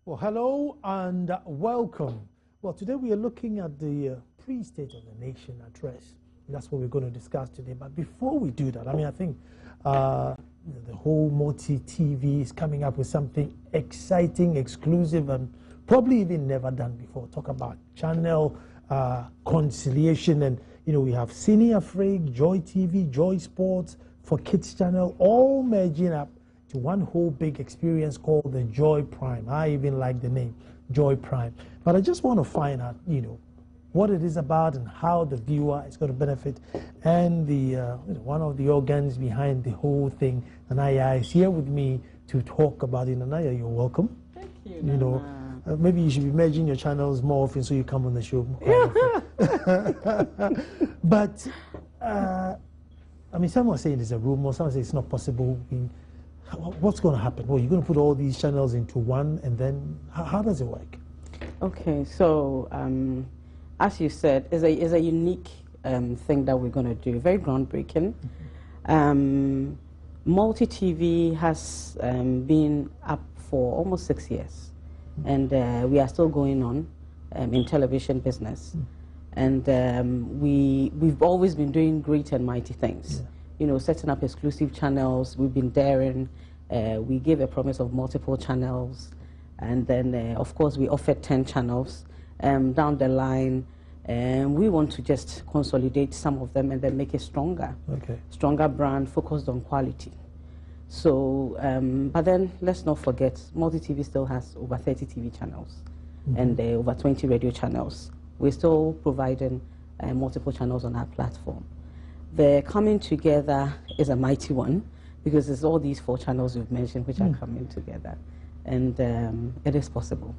Well, hello and welcome. Well, today we are looking at the pre-State of the Nation address. That's what we're going to discuss today. But before we do that, I think the whole multi-TV is coming up with something exciting, exclusive, and probably even never done before. Talk about channel conciliation, and we have Cine Afrig, Joy TV, Joy Sports, for Kids Channel, all merging up to one whole big experience called the Joy Prime. I even like the name, Joy Prime. But I just want to find out, what it is about and how the viewer is going to benefit. And the one of the organs behind the whole thing, Anaya, is here with me to talk about it. Anaya, you're welcome. Thank you. Maybe you should be merging your channels more often so you come on the show. But some are saying it's a rumor, some say it's not possible. What's going to happen? Well, you're going to put all these channels into one, and then how does it work? Okay, so as you said, is a unique thing that we're going to do, very groundbreaking. Multi-TV has been up for almost 6 years, and we are still going on in television business. And we've always been doing great and mighty things. Setting up exclusive channels. We've been daring. We gave a promise of multiple channels, and then of course we offered 10 channels down the line. And we want to just consolidate some of them and then make it stronger. Stronger brand focused on quality. So, but then let's not forget, multi-TV still has over 30 TV channels and over 20 radio channels. We're still providing multiple channels on our platform. The coming together is a mighty one, because it's all these 4 channels you've mentioned which are coming together, and it is possible.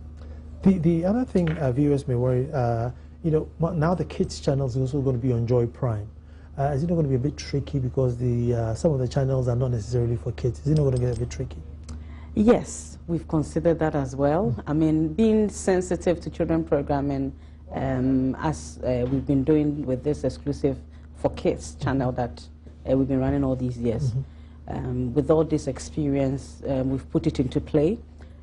The other thing viewers may worry, now the kids channels is also going to be on Joy Prime. Is it not going to be a bit tricky because some of the channels are not necessarily for kids? Is it not going to get a bit tricky? Yes, we've considered that as well. Being sensitive to children programming, as we've been doing with this exclusive for Kids channel that we've been running all these years. With all this experience, we've put it into play,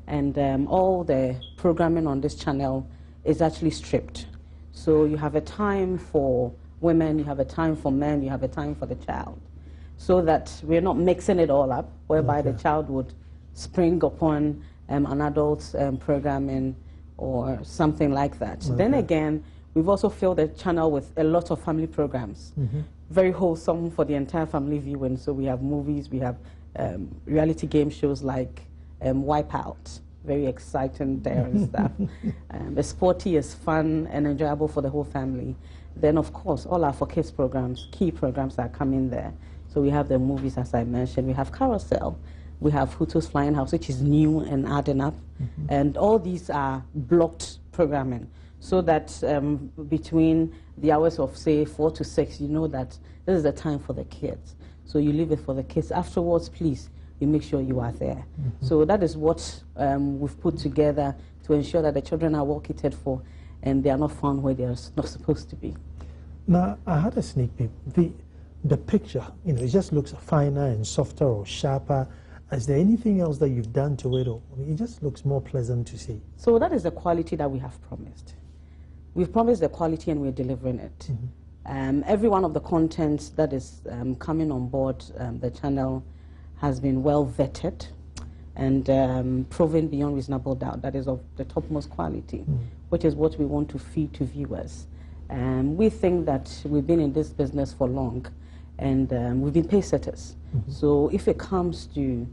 and all the programming on this channel is actually stripped. So you have a time for women, you have a time for men, you have a time for the child, so that we're not mixing it all up, whereby the child would spring upon an adult programming or something like that. Then again, we've also filled the channel with a lot of family programs, very wholesome for the entire family viewing. So we have movies, we have reality game shows like Wipeout, very exciting there and stuff. The sporty is fun and enjoyable for the whole family. Then of course, all our for kids programs, key programs are coming there. So we have the movies, as I mentioned, we have Carousel, we have Huto's Flying House, which is new and adding up. And all these are blocked programming, so that between the hours of, say, 4 to 6, you know that this is the time for the kids. So you leave it for the kids. Afterwards, please, you make sure you are there. So that is what we've put together to ensure that the children are well catered for and they are not found where they are not supposed to be. Now, I had a sneak peek. The picture, it just looks finer and softer or sharper. Is there anything else that you've done to it? Or, it just looks more pleasant to see. So that is the quality that we have promised. We've promised the quality and we're delivering it. Every one of the contents that is coming on board the channel has been well vetted and proven beyond reasonable doubt that is of the topmost quality, which is what we want to feed to viewers. We think that we've been in this business for long, and we've been pace setters. So if it comes to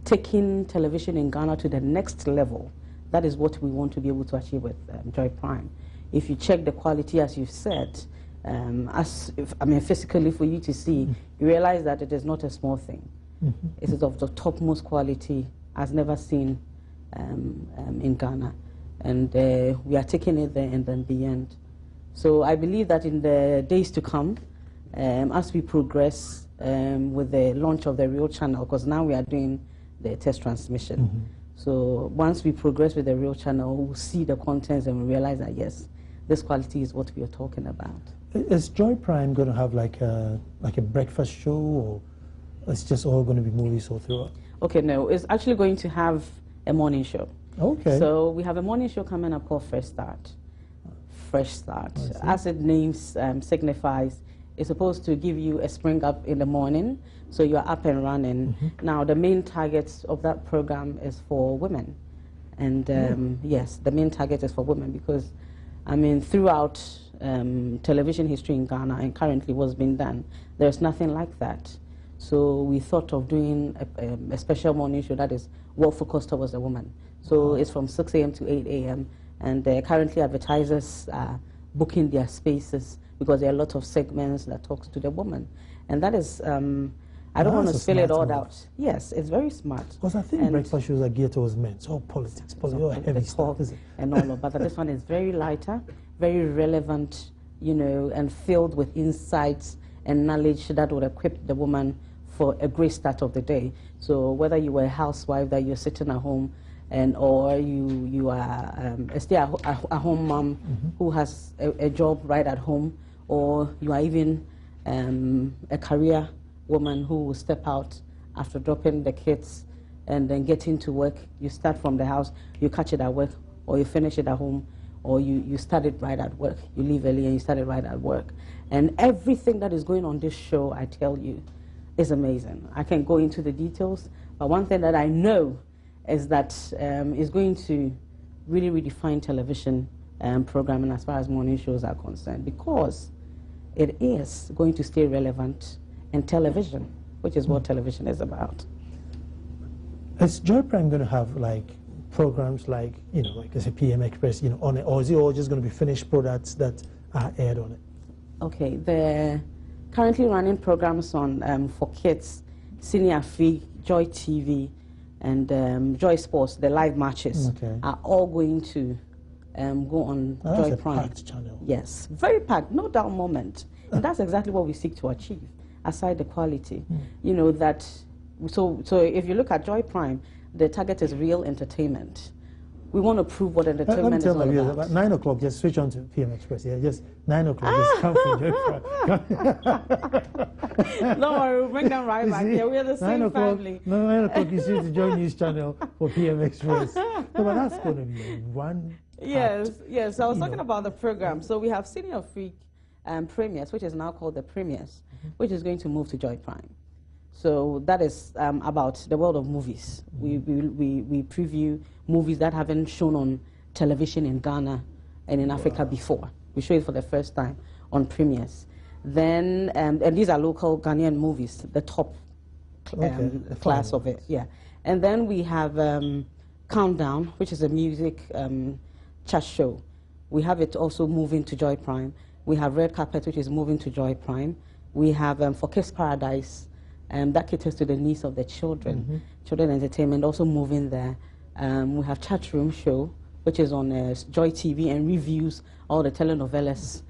taking television in Ghana to the next level, that is what we want to be able to achieve with Joy Prime. If you check the quality, as you've said, physically for you to see, you realize that it is not a small thing. It is of the topmost quality as never seen in Ghana. And we are taking it there and then beyond. So I believe that in the days to come, as we progress with the launch of the real channel, because now we are doing the test transmission. So once we progress with the real channel, we'll see the contents and we realize that, yes, this quality is what we are talking about. Is Joy Prime going to have like a breakfast show, or it's just all going to be movies all throughout? Okay, no, it's actually going to have a morning show. Okay. So we have a morning show coming up called Fresh Start. Fresh Start. As its name signifies, it's supposed to give you a spring up in the morning, so you're up and running. Now, the main target of that program is for women. And yes, the main target is for women because, I mean, throughout television history in Ghana and currently what's been done, there's nothing like that. So we thought of doing a special morning show that is well focused towards the woman. So it's from 6 a.m. to 8 a.m. And currently advertisers are booking their spaces because there are a lot of segments that talks to the woman. And that is, I don't want to spell it all out. Yes, it's very smart. Because I think breakfast shows are geared towards men. It's all politics, all heavy stuff, is it? And all of that. But this one is very lighter, very relevant, you know, and filled with insights and knowledge that would equip the woman for a great start of the day. So whether you were a housewife that you're sitting at home, or you are a stay-at-home mom who has a job right at home, or you are even a career woman who will step out after dropping the kids and then get into work. You start from the house, you catch it at work, or you finish it at home, or you start it right at work. You leave early and you start it right at work. And everything that is going on this show, I tell you, is amazing. I can go into the details, but one thing that I know is that it's going to really redefine television programming as far as morning shows are concerned, because it is going to stay relevant in television, which is what television is about. Is Joy Prime going to have like programs like, you know, like as a PM Express, you know, on it, or is it all just going to be finished products that are aired on it? Okay, they're currently running programs on for kids, Senior Free, Joy TV, and Joy Sports. The live matches are all going to go on Joy Prime. Packed channel. Yes, very packed, no dull moment. And that's exactly what we seek to achieve, aside the quality. You know, that, so if you look at Joy Prime, the target is real entertainment. We want to prove what entertainment is all about. About 9 o'clock, just switch on to PM Express. Yeah, just 9 o'clock, just come from Joy Prime. No worry, we'll bring them right back. Yeah, we're the same family. 9 o'clock, you see the Joy News channel for PM Express. No, but that's going to be one. Yes. So I was talking about the program. So we have Senior Freak Premiers, which is now called the Premiers, which is going to move to Joy Prime. So that is about the world of movies. We preview movies that haven't shown on television in Ghana and in Africa before. We show it for the first time on Premiers. Then, and these are local Ghanaian movies, the top class of it. Yeah. And then we have Countdown, which is a music chat show. We have it also moving to Joy Prime. We have Red Carpet, which is moving to Joy Prime. We have For Kids Paradise, that caters to the needs of the children. Children entertainment also moving there. We have Chat Room Show, which is on Joy TV and reviews all the telenovelas,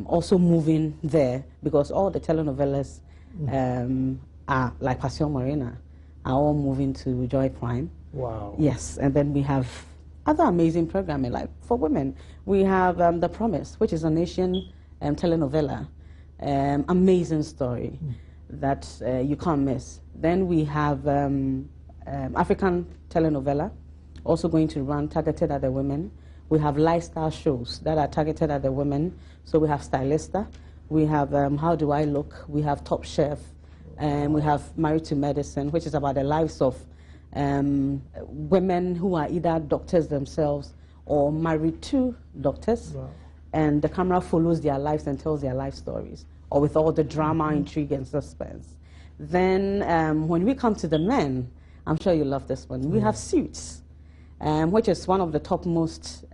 also moving there, because all the telenovelas are like Pasión Morena, are all moving to Joy Prime. Wow. Yes, and then we have other amazing programming, like for women. We have The Promise, which is a nation telenovela, amazing story that you can't miss. Then we have African telenovela, also going to run targeted at the women. We have lifestyle shows that are targeted at the women. So we have Stylista, we have How Do I Look, we have Top Chef, and we have Married to Medicine, which is about the lives of women who are either doctors themselves or married to doctors. Wow. And the camera follows their lives and tells their life stories, or with all the drama, intrigue, and suspense. Then when we come to the men, I'm sure you love this one. We have Suits, which is one of the topmost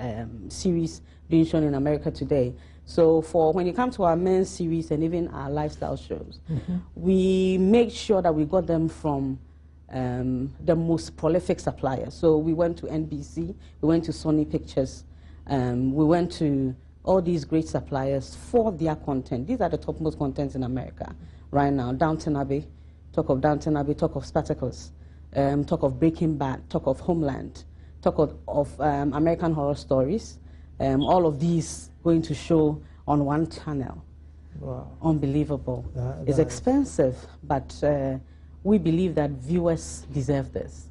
series being shown in America today. So for when you come to our men's series and even our lifestyle shows, we make sure that we got them from the most prolific suppliers. So we went to NBC, we went to Sony Pictures, we went to all these great suppliers for their content. These are the topmost contents in America right now. Downton Abbey, talk of Downton Abbey, talk of Spartacus, talk of Breaking Bad, talk of Homeland, talk of American Horror Stories. All of these going to show on one channel. Wow. Unbelievable. It's expensive, but we believe that viewers deserve this.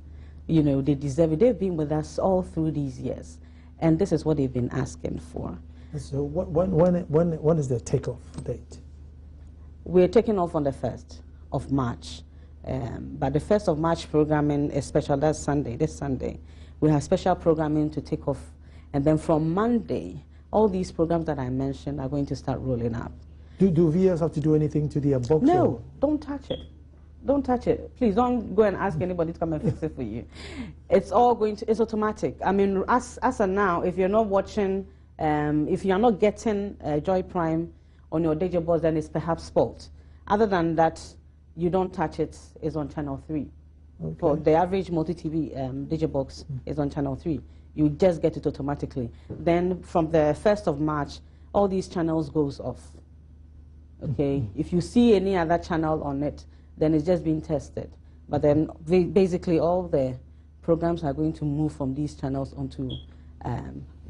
you know, they deserve it. They've been with us all through these years, and this is what they've been asking for. So when is the takeoff date? We're taking off on the 1st of March. But the 1st of March programming is special. That's Sunday, this Sunday. We have special programming to take off. And then from Monday, all these programs that I mentioned are going to start rolling up. Do viewers have to do anything to their box? No, don't touch it. Don't touch it. Please don't go and ask anybody to come and fix it for you. It's all going to, it's automatic. I mean, as of now, if you're not watching, if you're not getting Joy Prime on your digital box, then it's perhaps fault. Other than that, you don't touch it, it's on channel 3. Okay. For the average multi-TV digital box is on channel 3. You just get it automatically. Then from the 1st of March, all these channels goes off. Okay, if you see any other channel on it, then it's just being tested. But then basically all the programs are going to move from these channels onto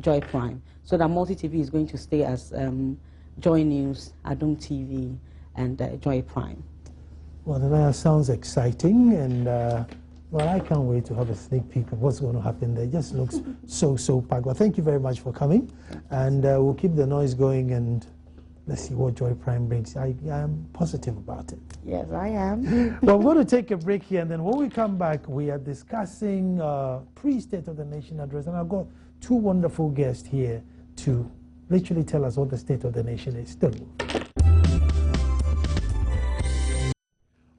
Joy Prime. So that multi-TV is going to stay as Joy News, Adum TV, and Joy Prime. Well, that sounds exciting, and well, I can't wait to have a sneak peek of what's going to happen there. It just looks so packed. Well, thank you very much for coming, and we'll keep the noise going, and let's see what Joy Prime brings. I am positive about it. Yes, I am. Well, we're going to take a break here, and then when we come back, we are discussing pre-State of the Nation address, and I've got two wonderful guests here to literally tell us what the State of the Nation is. Still.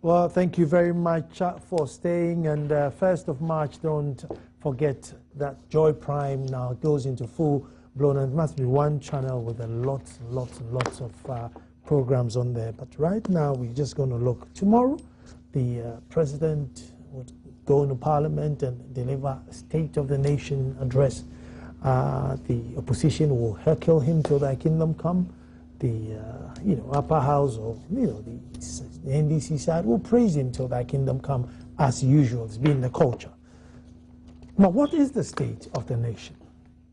Well, thank you very much for staying. And 1st of March, don't forget that Joy Prime now goes into full blown. And it must be one channel with a lots of programs on there. But right now, we're just going to look. Tomorrow, the president would go into Parliament and deliver a State of the Nation address. The opposition will heckle him till thy kingdom come. The upper house or the NDC side will praise him till thy kingdom come, as usual. It's been the culture. Now, what is the state of the nation?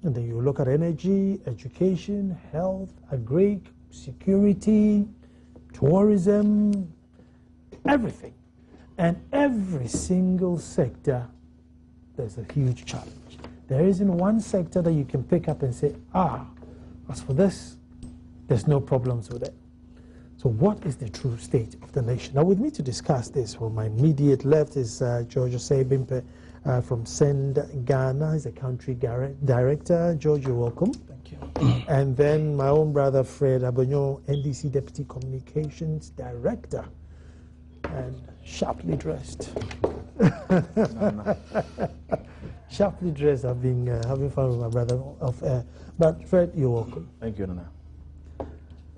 And then you look at energy, education, health, agri, security, tourism, everything. And every single sector, there's a huge challenge. There isn't one sector that you can pick up and say, as for this, there's no problems with it. So what is the true state of the nation? Now, with me to discuss this, on my immediate left is George Osei-Bimpe from Send Ghana. He's a country director. George, you're welcome. Thank you. And then my own brother, Fred Abonyo, NDC Deputy Communications Director, and sharply dressed. Sharply dressed. I've been having fun with my brother off air. But Fred, you're welcome. Thank you, Nana.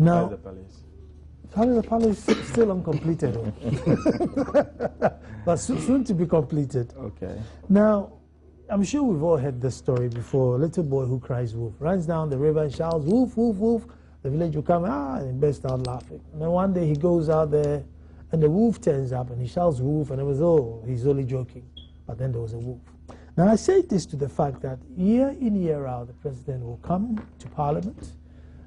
Now, the palace? The palace is still uncompleted, but soon to be completed. Okay. Now, I'm sure we've all heard this story before. A little boy who cries wolf runs down the river and shouts, "Wolf, wolf, wolf!" The village will come, and he bursts out laughing. And then one day he goes out there, and the wolf turns up, and he shouts, "Wolf!" And it was, he's only joking. But then there was a wolf. Now, I say this to the fact that year in, year out, the president will come to Parliament,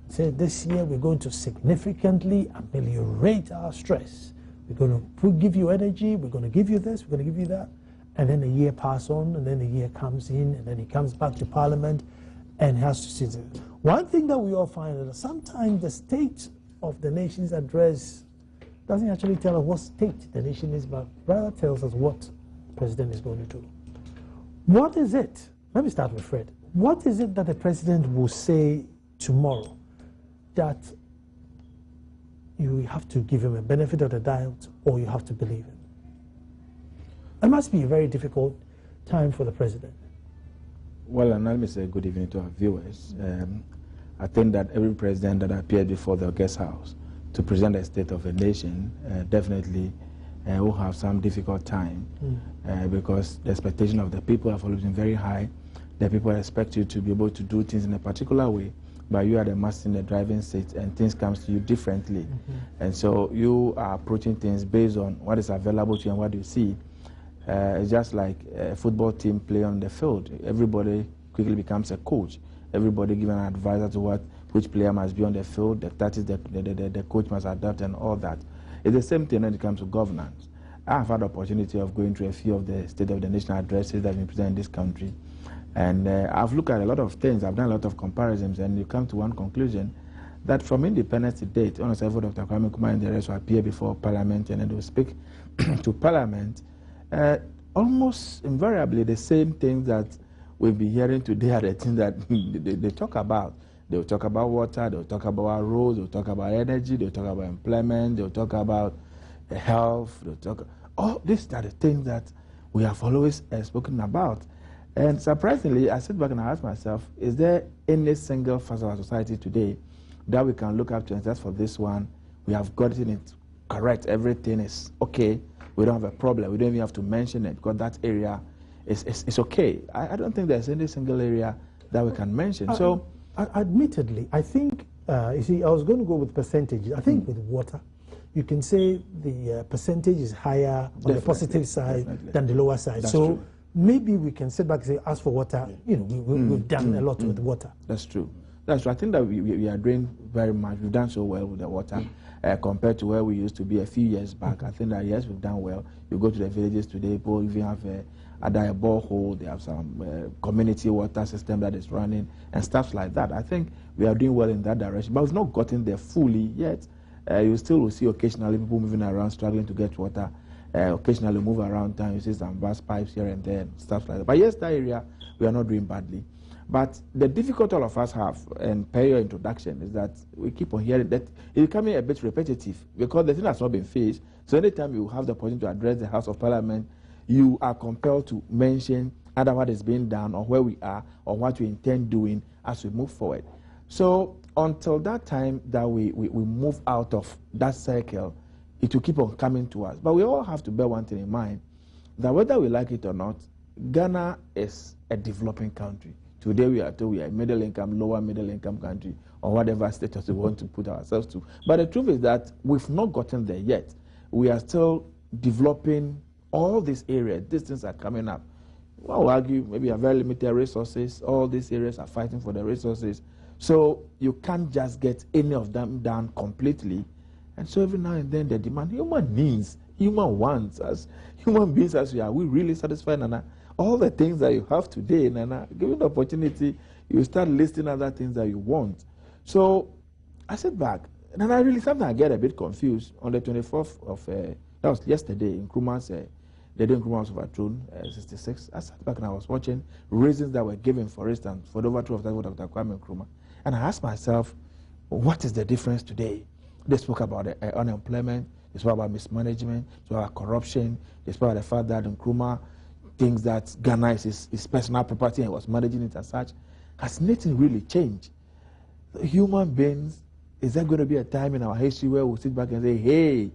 say this year we're going to significantly ameliorate our stress. We're going to give you energy, we're going to give you this, we're going to give you that. And then a year passes on, and then a year comes in, and then he comes back to Parliament and has to sit there. One thing that we all find is that sometimes the State of the Nation's address doesn't actually tell us what state the nation is, but rather tells us what the president is going to do. What is it? Let me start with Fred. What is it that the president will say tomorrow that you have to give him a benefit of the doubt, or you have to believe him? It must be a very difficult time for the president. Well, and let me say good evening to our viewers. I think that every president that appeared before the guest house to present the state of a nation definitely will have some difficult time because the expectation of the people have always been very high. The people expect you to be able to do things in a particular way, but you are the master in the driving seat, and things come to you differently. And so you are approaching things based on what is available to you and what you see. It's just like a football team play on the field. Everybody quickly becomes a coach. Everybody given an advisor to which player must be on the field, the tactics the coach must adapt and all that. It's the same thing when it comes to governance. I've had the opportunity of going through a few of the State of the Nation addresses that have been presented in this country. And I've looked at a lot of things. I've done a lot of comparisons, and you come to one conclusion, that from independence to date, almost every Dr. Kwame Nkrumah and the rest will appear before Parliament, and then they will speak to Parliament. Almost invariably the same things that we've been hearing today are the things that they talk about. They'll talk about water, they'll talk about our roads, they'll talk about energy, they'll talk about employment, they'll talk about health, they'll talk. All these are the things that we have always spoken about. And surprisingly, I sit back and I ask myself, is there any single facet of our society today that we can look up to and say, for this one, we have gotten it correct, everything is okay, we don't have a problem, we don't even have to mention it, because that area is okay. I don't think there's any single area that we can mention. So, admittedly, I think, you see, I was going to go with percentages. I think with water, you can say the percentage is higher on the positive side than the lower side. That's so true. Maybe we can sit back and say, as for water, you know, we've done a lot with water. That's true. That's true. I think that we are doing very much. We've done so well with the water compared to where we used to be a few years back. I think that, yes, we've done well. You go to the villages today, people even have a borehole, they have some community water system that is running and stuff like that. I think we are doing well in that direction, but we've not gotten there fully yet. You still will see occasionally people moving around struggling to get water. Occasionally move around town, you see some burst pipes here and there, and stuff like that. But yes, that area, we are not doing badly. But the difficulty all of us have, and per your introduction, is that we keep on hearing that it's becoming a bit repetitive, because the thing has not been faced. So anytime you have the opportunity to address the House of Parliament, you are compelled to mention either what is being done, or where we are, or what we intend doing as we move forward. So until that time that we move out of that circle, it will keep on coming to us. But we all have to bear one thing in mind, that whether we like it or not, Ghana is a developing country. Today we are told we are a middle income, lower middle income country, or whatever status we want to put ourselves to. But the truth is that we've not gotten there yet. We are still developing all these areas. These things are coming up. Well, I will argue maybe you have very limited resources. All these areas are fighting for the resources. So you can't just get any of them done completely. And so every now and then they demand human needs, human wants, as human beings as we are. We really satisfy, Nana, all the things that you have today, Nana. Given the opportunity, you start listing other things that you want. So I sit back, and I really sometimes I get a bit confused. On the 24th of that was yesterday in Nkrumah's the day Nkrumah was overthrown, 66. I sat back and I was watching reasons that were given, for instance, for the overthrow of Dr. Kwame Nkrumah, and I asked myself, what is the difference today? They spoke about unemployment, they spoke about mismanagement, they spoke about corruption, they spoke about the fact that Nkrumah thinks that Ghana is his personal property and was managing it as such. Has nothing really changed? Human beings, is there going to be a time in our history where we'll sit back and say, hey,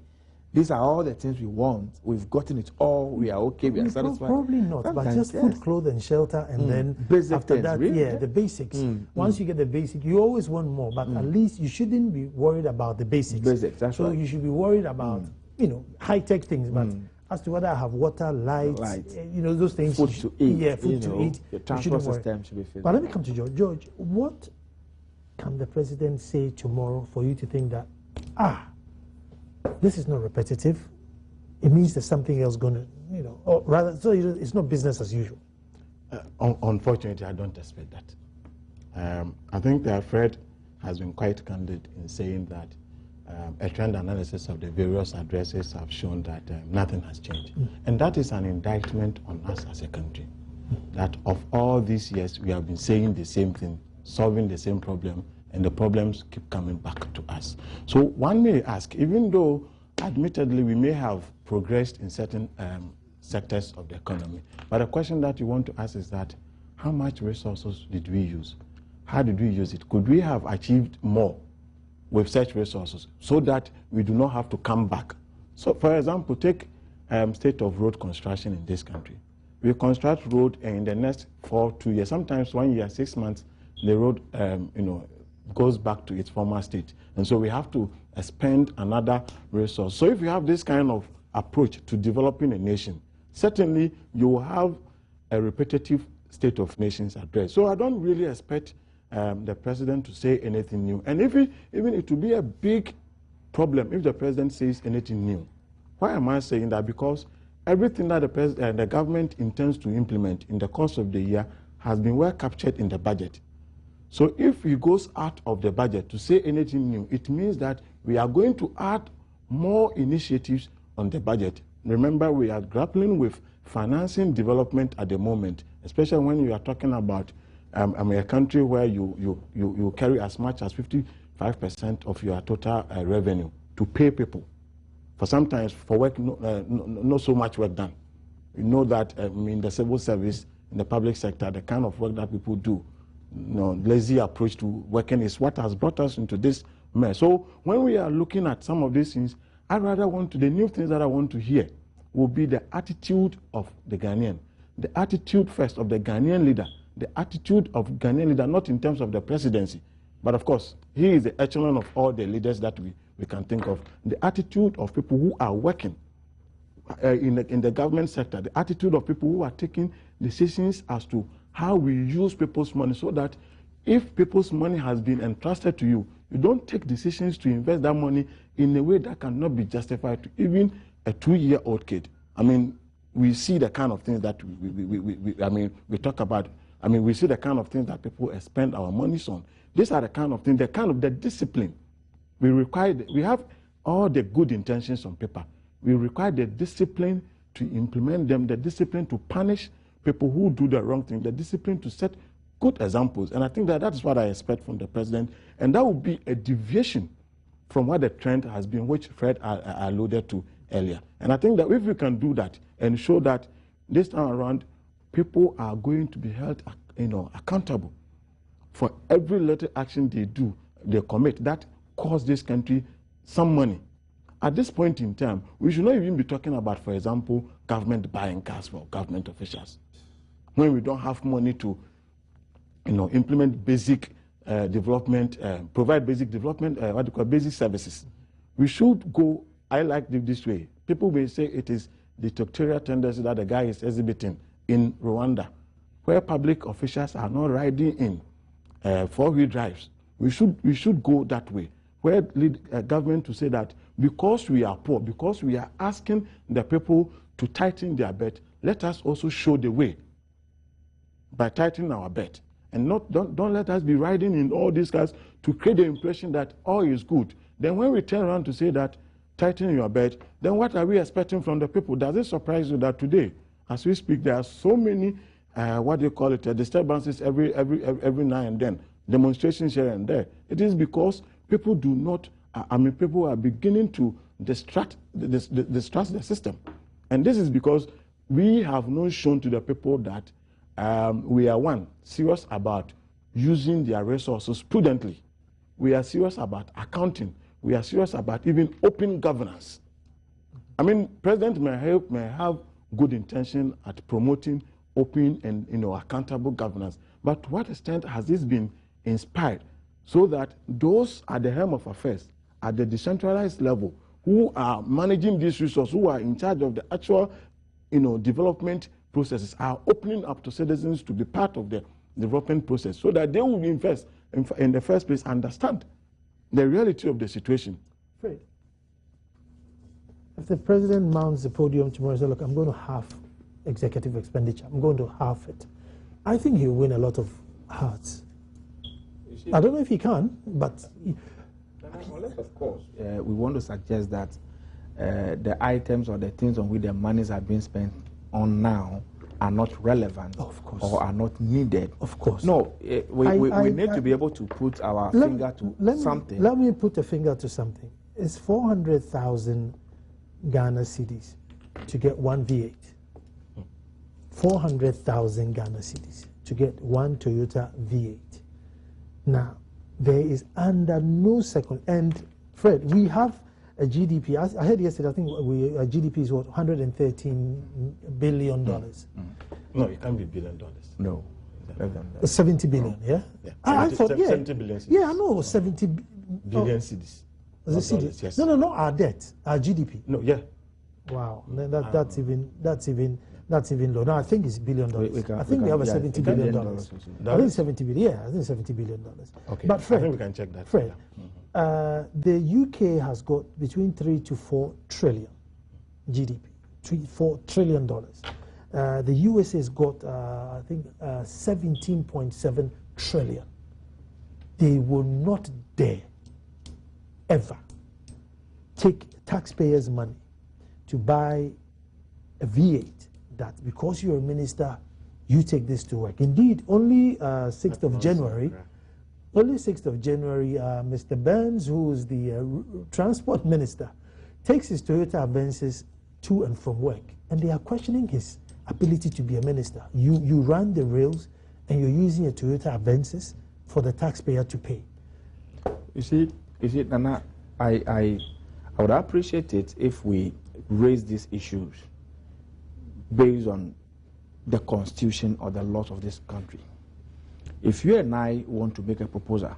these are all the things we want, we've gotten it all, we are okay, we are satisfied? Probably not, sometimes, but just food, clothes, and shelter, and then basic after things, that, really? the basics. Once you get the basic, you always want more, but at least you shouldn't be worried about the basics. That's so right. You should be worried about, high-tech things, but as to whether I have water, light, those things. Food to eat. Yeah, food to eat. The transport system should be fixed. But let me come to George. George, what can the president say tomorrow for you to think that, this is not repetitive? It means there's something else going to, or rather, so it's not business as usual. Unfortunately, I don't expect that. I think that Fred has been quite candid in saying that a trend analysis of the various addresses have shown that nothing has changed. And that is an indictment on us as a country. That of all these years, we have been saying the same thing, solving the same problem, and the problems keep coming back to us. So one may ask, even though admittedly we may have progressed in certain sectors of the economy, but the question that you want to ask is that, how much resources did we use? How did we use it? Could we have achieved more with such resources so that we do not have to come back? So for example, take state of road construction in this country. We construct road, and in the next 2 years, sometimes 1 year, 6 months, the road goes back to its former state. And so we have to spend another resource. So if you have this kind of approach to developing a nation, certainly you will have a repetitive state of nations address. So I don't really expect the president to say anything new. And even it will be a big problem if the president says anything new. Why am I saying that? Because everything that the government intends to implement in the course of the year has been well captured in the budget. So if he goes out of the budget to say anything new, it means that we are going to add more initiatives on the budget. Remember, we are grappling with financing development at the moment, especially when you are talking about a country where you carry as much as 55% of your total revenue to pay people. For sometimes for work, not so much work done. You know that in the civil service, in the public sector, the kind of work that people do, lazy approach to working is what has brought us into this mess. So when we are looking at some of these things, the new things that I want to hear will be the attitude of the Ghanaian, the attitude first of the Ghanaian leader, the attitude of Ghanaian leader, not in terms of the presidency, but of course, he is the echelon of all the leaders that we can think of. The attitude of people who are working in the government sector, the attitude of people who are taking decisions as to how we use people's money, so that if people's money has been entrusted to you, you don't take decisions to invest that money in a way that cannot be justified to even a 2-year-old kid. I mean, we see the kind of things that we talk about. I mean, we see the kind of things that people spend our monies on. These are the kind of things, the discipline. We have all the good intentions on paper. We require the discipline to implement them, the discipline to punish people who do the wrong thing, the discipline to set good examples. And I think that is what I expect from the president. And that would be a deviation from what the trend has been, which Fred alluded to earlier. And I think that if we can do that and show that this time around, people are going to be held accountable for every little action they commit that cost this country some money. At this point in time, we should not even be talking about, for example, government buying cars for government officials, when we don't have money to implement basic development, provide basic development, basic services. We should go, I like this way. People may say it is dictatorial tendency that the guy is exhibiting in Rwanda, where public officials are not riding in 4-wheel drives. We should go that way, where government to say that because we are poor, because we are asking the people to tighten their belt, let us also show the way by tightening our belt. And don't let us be riding in all these cars to create the impression that all is good. Then when we turn around to say that tighten your belt, then what are we expecting from the people? Does it surprise you that today, as we speak, there are so many disturbances every now and then, demonstrations here and there? It is because people do not, people are beginning to distrust the system. And this is because we have not shown to the people that we are, serious about using their resources prudently. We are serious about accounting. We are serious about even open governance. I mean, President may have good intention at promoting open and accountable governance, but to what extent has this been inspired so that those at the helm of affairs, at the decentralized level, who are managing these resources, who are in charge of the actual development processes, are opening up to citizens to be part of the development process, so that they will invest in the first place, understand the reality of the situation. Fred, if the president mounts the podium tomorrow and says, look, I'm going to halve executive expenditure, I'm going to halve it, I think he'll win a lot of hearts. I don't know if he can, but... Of course, we want to suggest that the items or the things on which the monies are being spent on now are not relevant, of course, or are not needed. Of course. No, we need to be able to put our finger to something. Let me put a finger to something. It's 400,000 Ghana cedis to get one V8. 400,000 Ghana cedis to get one Toyota V8. Now, there is under no second, and Fred, we have a GDP. I heard yesterday, I think our GDP is what, $113 billion. No, it can't be $1 billion. No. 70 billion, yeah? I thought, yeah. 70 billion cedis. Yeah, I know, 70 billion cedis. Cedis? Yes. No, our debt, our GDP. No, yeah. Wow, that's even low. No, I think it's $1 billion. I think we have a $70 billion. I think 70 billion. Yeah, I think $70 billion. Okay. But Fred, I think we can check that. Fred, the UK has got between 3 to 4 trillion GDP, $4 trillion. The USA's got, I think, 17.7 trillion. They will not dare ever take taxpayers' money to buy a V8 that because you're a minister, you take this to work. Indeed, only 6th of January, Mr. Burns, who is the transport minister, takes his Toyota Avensis to and from work, and they are questioning his ability to be a minister. You run the rails, and you're using a Toyota Avensis for the taxpayer to pay. You see, Nana, I would appreciate it if we raise these issues based on the constitution or the laws of this country. If you and I want to make a proposal,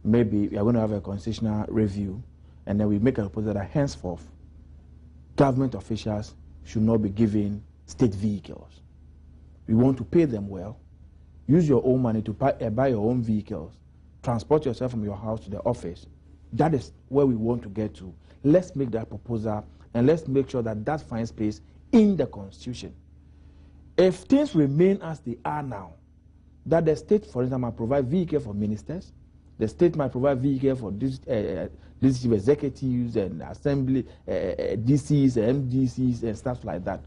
maybe we are going to have a constitutional review, and then we make a proposal that henceforth government officials should not be given state vehicles. We want to pay them well, use your own money to buy your own vehicles, transport yourself from your house to the office. That is where we want to get to. Let's make that proposal, and let's make sure that that finds place in the Constitution. If things remain as they are now, that the state, for instance, might provide vehicle for ministers, the state might provide vehicle for these executives and assembly, DCs, and MDCs, and stuff like that.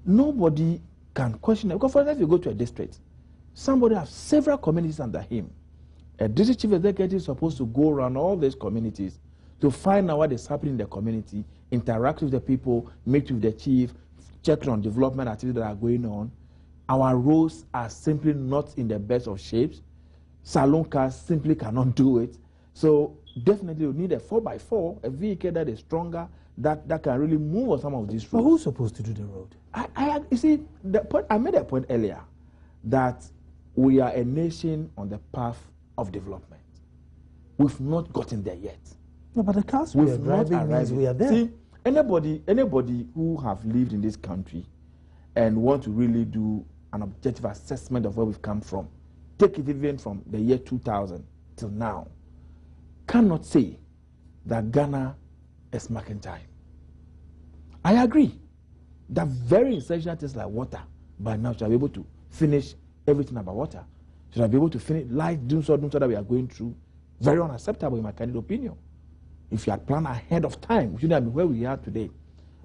Nobody can question it. Because for instance, if you go to a district, somebody has several communities under him. A district chief executive is supposed to go around all these communities to find out what is happening in the community, interact with the people, meet with the chief, check on development activities that are going on. Our roads are simply not in the best of shapes. Salon cars simply cannot do it. So definitely we need a 4x4, a vehicle that is stronger, that can really move on some of these roads. But who's supposed to do the road? You see, I made a point earlier that we are a nation on the path of development. We've not gotten there yet. No, but the cars we are driving means we are there. See, anybody who have lived in this country and want to really do an objective assessment of where we've come from, take it even from the year 2000 till now, cannot say that Ghana is marking time. I agree that very essential things like water by now should be able to finish everything about water. Should be able to finish life doom so that we are going through. Very unacceptable in my candid opinion. If you had planned ahead of time, we shouldn't have been where we are today.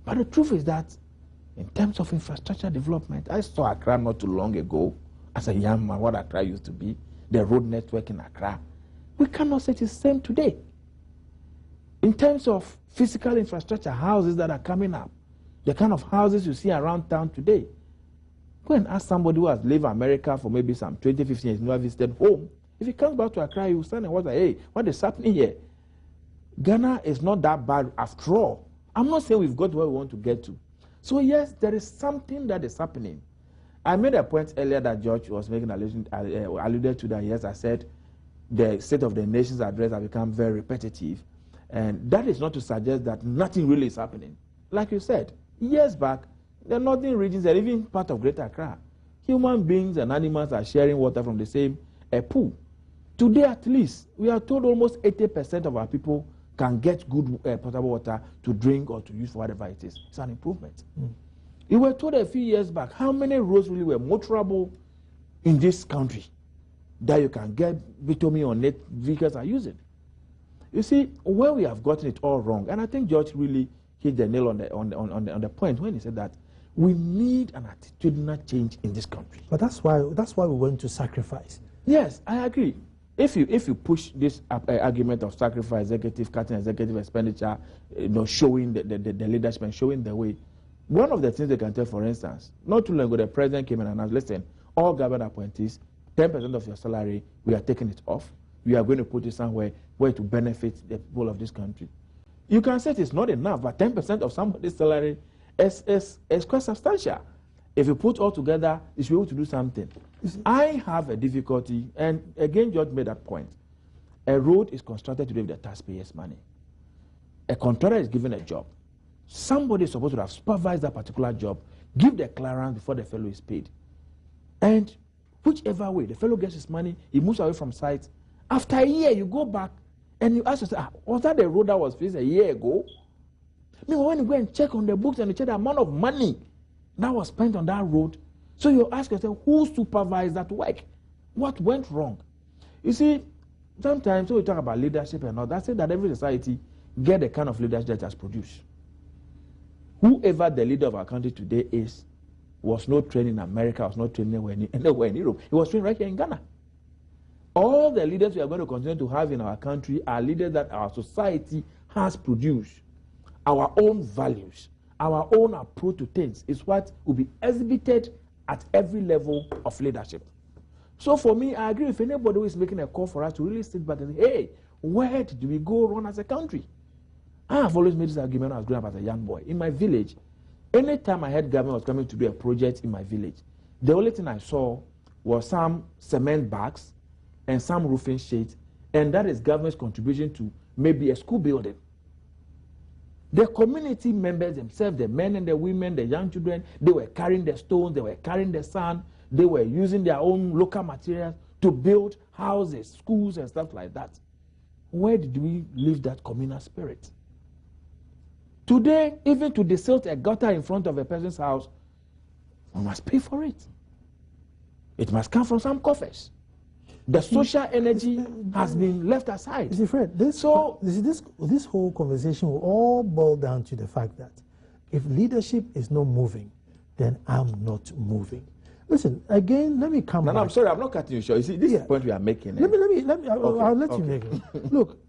But the truth is that in terms of infrastructure development, I saw Accra not too long ago as a young man, what Accra used to be, the road network in Accra. We cannot say it's the same today. In terms of physical infrastructure, houses that are coming up, the kind of houses you see around town today, go and ask somebody who has lived in America for maybe some 20, 15 years, never visited home. If he comes back to Accra, he will stand and wonder, hey, what is happening here? Ghana is not that bad after all. I'm not saying we've got where we want to get to. So yes, there is something that is happening. I made a point earlier that George was making alluded to that. Yes, I said the State of the Nation's address has become very repetitive. And that is not to suggest that nothing really is happening. Like you said, years back, the northern regions are even part of Greater Accra. Human beings and animals are sharing water from the same pool. Today, at least, we are told almost 80% of our people can get good potable water to drink or to use for whatever it is. It's an improvement. You were told a few years back how many roads really were motorable in this country that you can get bitumen on it, vehicles are using. You see, where we have gotten it all wrong, and I think George really hit the nail on the point when he said that we need an attitudinal change in this country. But that's why we went to sacrifice. Yes, I agree. If you push this argument of sacrifice, cutting executive expenditure, showing the leadership and showing the way, one of the things they can tell, for instance, not too long ago, the president came and announced, listen, all government appointees, 10% of your salary, we are taking it off. We are going to put it somewhere where to benefit the people of this country. You can say it's not enough, but 10% of somebody's salary is quite substantial. If you put all together, you should be able to do something. I have a difficulty, and again, George made that point. A road is constructed today with the taxpayers' money. A contractor is given a job. Somebody is supposed to have supervised that particular job, give the clearance before the fellow is paid. And whichever way, the fellow gets his money, he moves away from site. After a year, you go back and you ask yourself, was that the road that was fixed a year ago? Meanwhile, when you go and check on the books and you check the amount of money that was spent on that road, so you ask yourself, who supervised that work? What went wrong? You see, sometimes when we talk about leadership and all, that's it that every society get the kind of leadership that has produced. Whoever the leader of our country today is, was not trained in America, was not trained anywhere in Europe. He was trained right here in Ghana. All the leaders we are going to continue to have in our country are leaders that our society has produced. Our own values, our own approach to things is what will be exhibited at every level of leadership. So for me, I agree with anybody who is making a call for us to really sit back and say, hey, where did we go wrong as a country? I have always made this argument when I was growing up as a young boy. In my village, anytime I heard government was coming to do a project in my village, the only thing I saw was some cement bags and some roofing shades, and that is government's contribution to maybe a school building. The community members themselves, the men and the women, the young children, they were carrying the stones, they were carrying the sand, they were using their own local materials to build houses, schools, and stuff like that. Where did we leave that communal spirit? Today, even to desilt a gutter in front of a person's house, we must pay for it. It must come from some coffers. The social energy has been left aside. You see, Fred, this whole conversation will all boil down to the fact that if leadership is not moving, then I'm not moving. Listen, again, let me come back. No, I'm sorry, I'm not cutting you short. You see, this is the point we are making. Let me, I'll let you make it. Look,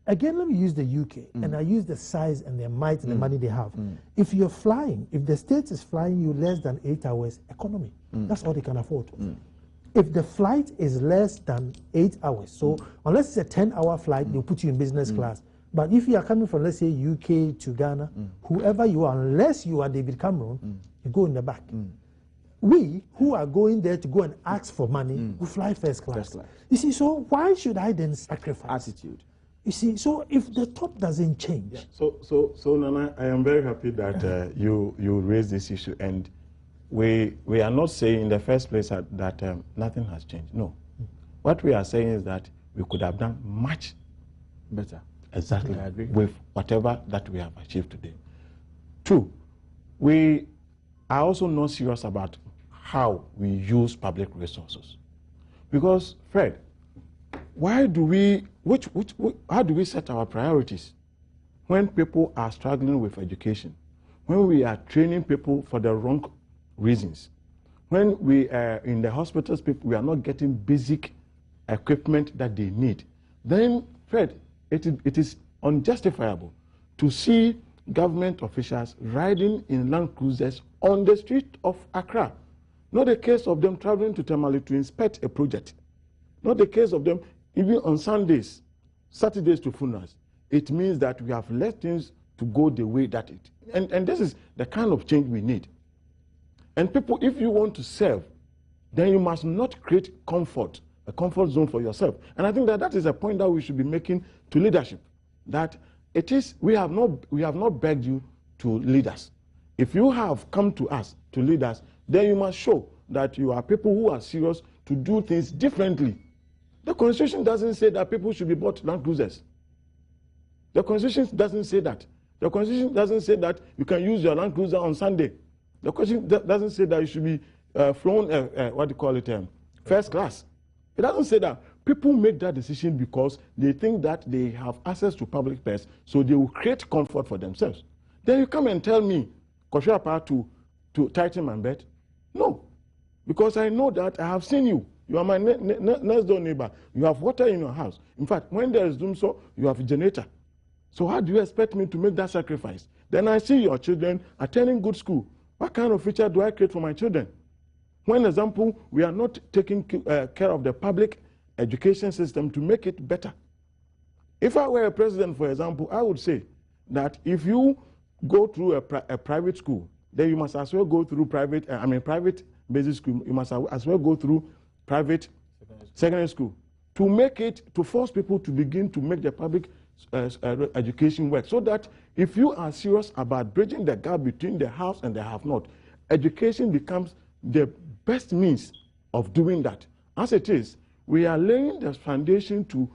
again, let me use the UK, and I use the size and the might and the money they have. If you're flying, if the state is flying you less than 8 hours economy, that's all they can afford. If the flight is less than 8 hours, so unless it's a 10-hour flight, they'll put you in business class. But if you are coming from, let's say, UK to Ghana, whoever you are, unless you are David Cameron, you go in the back. We, who are going there to go and ask for money, we fly first class. You see, so why should I then sacrifice? Attitude. You see, so if the top doesn't change. Yeah. So Nana, I am very happy that you raised this issue, and we are not saying in the first place that nothing has changed. No. What we are saying is that we could have done much better. Exactly. I agree. With whatever that we have achieved today. Two, we are also not serious about how we use public resources. Because, Fred, why do we, how do we set our priorities when people are struggling with education, when we are training people for the wrong reasons, when we are in the hospitals, we are not getting basic equipment that they need? Then, Fred, it is unjustifiable to see government officials riding in Land Cruisers on the street of Accra. Not the case of them traveling to Tamale to inspect a project. Not the case of them even on Sundays, Saturdays to funerals. It means that we have let things to go the way that it. And this is the kind of change we need. And people, if you want to serve, then you must not create comfort, a comfort zone for yourself. And I think that is a point that we should be making to leadership. That it is, we have not begged you to lead us. If you have come to us to lead us, then you must show that you are people who are serious to do things differently. The Constitution doesn't say that people should be bought Land Cruisers. The Constitution doesn't say that. The Constitution doesn't say that you can use your Land Cruiser on Sunday. The Constitution doesn't say that you should be flown, first class. It doesn't say that. People make that decision because they think that they have access to public purse, so they will create comfort for themselves. Then you come and tell me, Koshiapa, to tighten my bed? No, because I know that I have seen you. You are my next door neighbor. You have water in your house. In fact, when there is doom, so you have a generator. So how do you expect me to make that sacrifice? Then I see your children attending good school. What kind of future do I create for my children? When, example, we are not taking care of the public education system to make it better. If I were a president, for example, I would say that if you go through a private school, then you must as well go through private basic school. You must as well go through private secondary school to make it, to force people to begin to make the public education work, so that if you are serious about bridging the gap between the haves and the have-not, education becomes the best means of doing that. As it is, we are laying the foundation to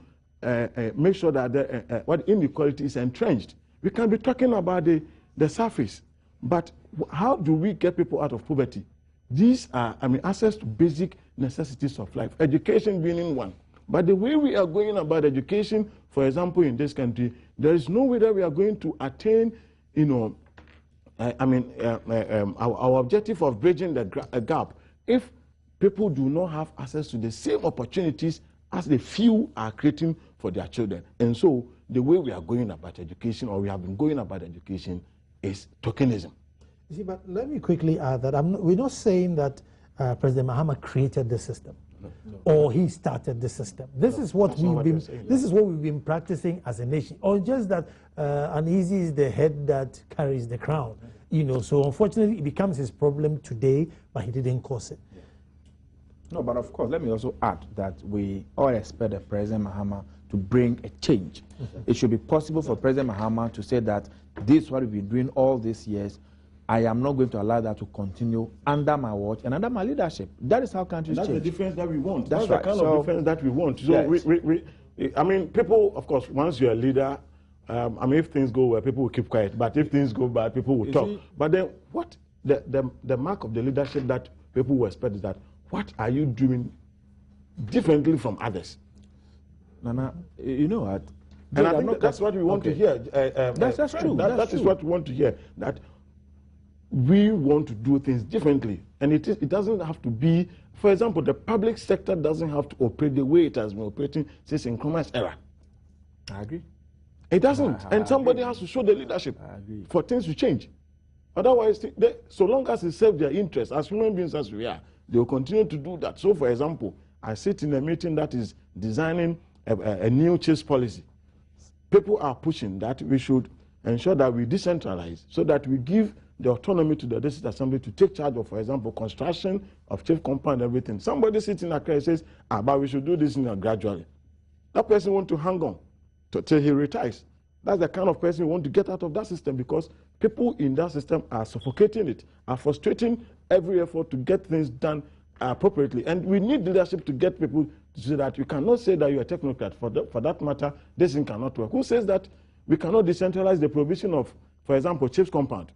make sure that what inequality is entrenched. We can be talking about the surface, but how do we get people out of poverty? These are, access to basic necessities of life, education being one. But the way we are going about education, for example, in this country, there is no way that we are going to attain, our objective of bridging the gap if people do not have access to the same opportunities as the few are creating for their children. And so the way we are going about education, or we have been going about education, is tokenism. You see, but let me quickly add that we're not saying that President Mahama created the system. No. Or he started the system. This is what we've been practicing as a nation. Or just that uneasy is the head that carries the crown. So unfortunately it becomes his problem today, but he didn't cause it. Yeah. No, but of course, let me also add that we all expect the President Mahama to bring a change. It should be possible for President Mahama to say that this is what we've been doing all these years. I am not going to allow that to continue under my watch and under my leadership. That is how countries change. That's the difference that we want. That's right. The kind of difference that we want. So yes. People, of course, once you're a leader, if things go well, people will keep quiet. But if things go bad, people will talk. But then what the mark of the leadership that people will expect is that what are you doing differently from others? Nana, you know what? And I think that's what we want to hear. That's true. That is what we want to hear. That we want to do things differently. And it doesn't have to be, for example, the public sector doesn't have to operate the way it has been operating since Nkrumah's era. I agree. It doesn't. And somebody has to show the leadership for things to change. Otherwise, so long as it serves their interests, as human beings as we are, they will continue to do that. So, for example, I sit in a meeting that is designing a new chips policy. People are pushing that we should ensure that we decentralize so that we give the autonomy to the district assembly to take charge of, for example, construction of chief compound and everything. Somebody sitting there and says, but we should do this gradually. That person wants to hang on till he retires. That's the kind of person who want to get out of that system, because people in that system are suffocating it, are frustrating every effort to get things done appropriately. And we need leadership to get people to say that you cannot say that you're a technocrat. For that matter, this thing cannot work. Who says that we cannot decentralize the provision of, for example, chief's compound?